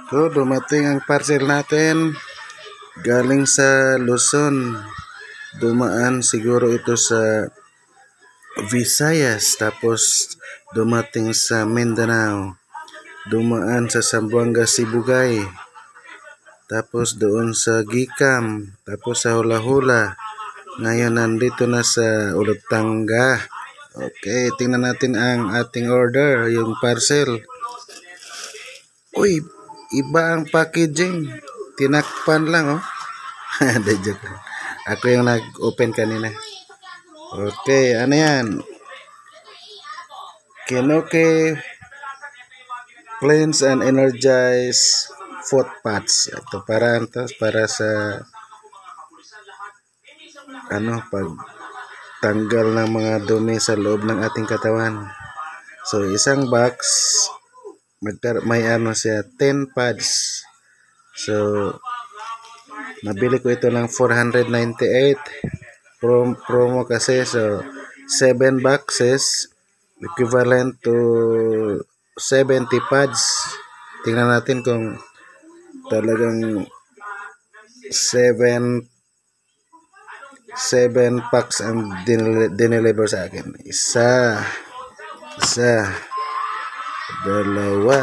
So, dumating ang parcel natin galing sa Luzon. Dumaan siguro ito sa Visayas, tapos dumating sa Mindanao. Dumaan sa Zamboanga, Sibugay. Tapos doon sa Gicam, tapos sa Hula-Hula. Ngayon nandito na sa Olotanga. Okay, tingnan natin ang ating order, yung parcel. Uy, iba ang packaging. Tinakpan lang, oh. Joke. Ako yung nag-open kanina. Okay, ano yan? Kinoke Cleanse and Energize Foot Pads. Ito para sa pag tanggal ng mga dumi sa loob ng ating katawan. So, isang box may siya 10 pads. So, nabili ko ito ng 498 promo kasi. So 7 boxes equivalent to 70 pads. Tingnan natin kung talagang 7 packs ang dineliver sa akin. Isa, dalawa,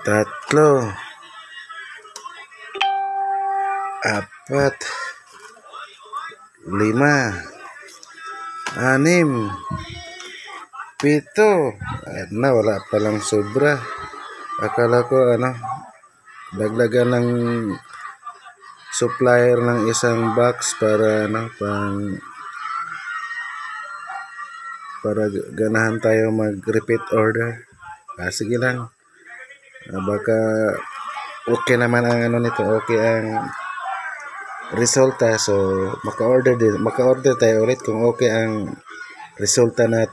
tatlo, apat, lima, anim, pito. Wala palang sobra. Akala ko dagdagan ng supplier ng isang box para ganahan tayo mag-repeat order. Sige lang. Baka okay naman ang nito, okay ang resulta. So maka-order tayo ulit kung okay ang resulta nito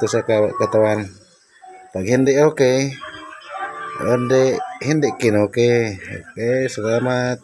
sa katawan. Pag hindi okay, hindi kinoke. Okay, salamat.